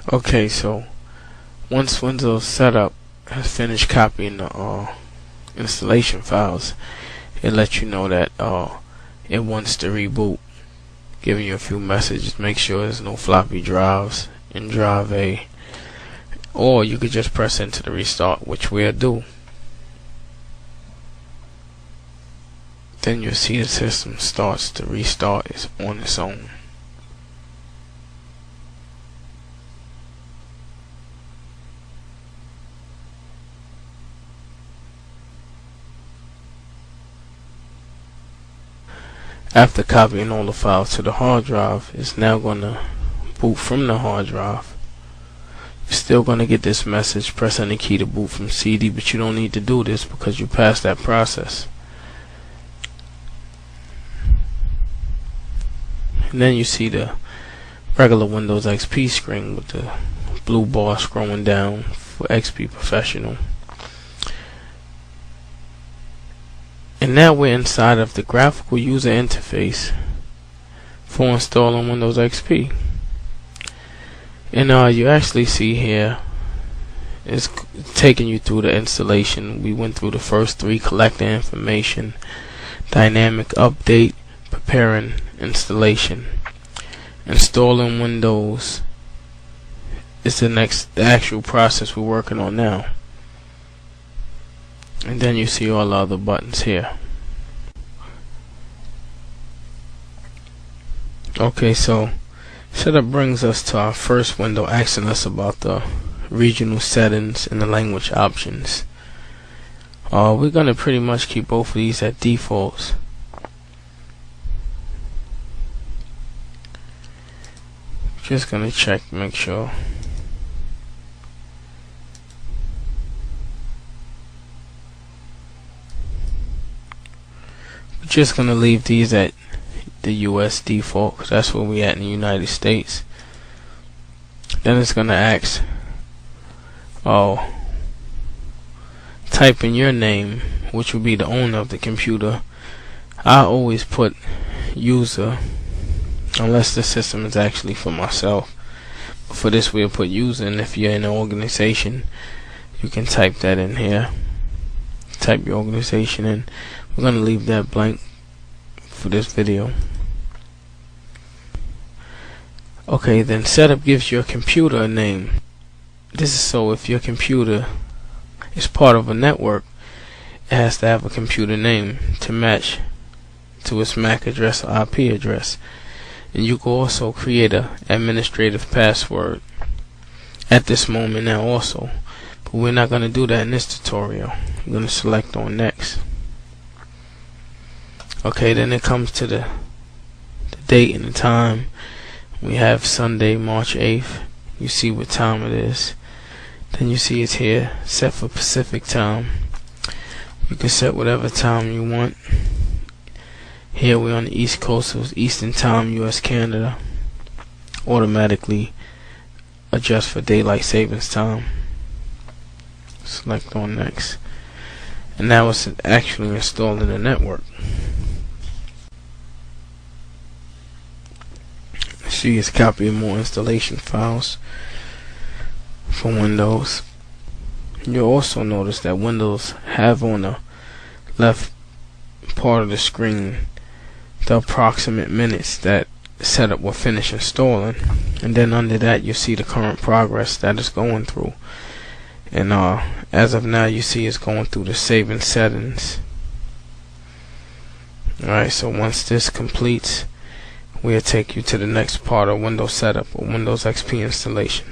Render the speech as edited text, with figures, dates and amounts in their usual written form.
Okay, so once Windows Setup has finished copying the installation files, it lets you know that it wants to reboot, giving you a few messages. Make sure there's no floppy drives in drive A, or you could just press enter to restart, which we'll do. Then you'll see the system starts to restart on its own. After copying all the files to the hard drive, it's now going to boot from the hard drive. You're still going to get this message, press any key to boot from CD, but you don't need to do this because you passed that process. And then you see the regular Windows XP screen with the blue bar scrolling down for XP Professional. And now we're inside of the graphical user interface for installing Windows XP. And you actually see here it's taking you through the installation. We went through the first three: collecting information, dynamic update, preparing installation. Installing Windows is the actual process we're working on now. And then you see all the other buttons here. Okay, so setup brings us to our first window, asking us about the regional settings and the language options. We're going to pretty much keep both of these at defaults. Just going to check, make sure. Just gonna leave these at the US default because that's where we at in the United States. Then it's gonna ask, type in your name, which will be the owner of the computer. I always put user unless the system is actually for myself. But for this we'll put user, and if you're in an organization you can type that in here. Type your organization in. We're going to leave that blank for this video. Okay, then setup gives your computer a name. This is so if your computer is part of a network, it has to have a computer name to match to its MAC address or IP address. And you can also create an administrative password at this moment now also. But we're not going to do that in this tutorial. I'm going to select on next. Okay, then it comes to the date and the time. We have Sunday, March 8th. You see what time it is. Then you see it's here, set for Pacific time. You can set whatever time you want. Here we're on the East Coast, so it's Eastern time, US, Canada. Automatically adjust for daylight savings time. Select on next. And now it's actually installed in the network. See, it's copying more installation files for Windows. You'll also notice that Windows have on the left part of the screen the approximate minutes that setup will finish installing, and then under that you see the current progress that it's going through. And as of now you see it's going through the saving settings. Alright, so once this completes, we'll take you to the next part of Windows setup or Windows XP installation.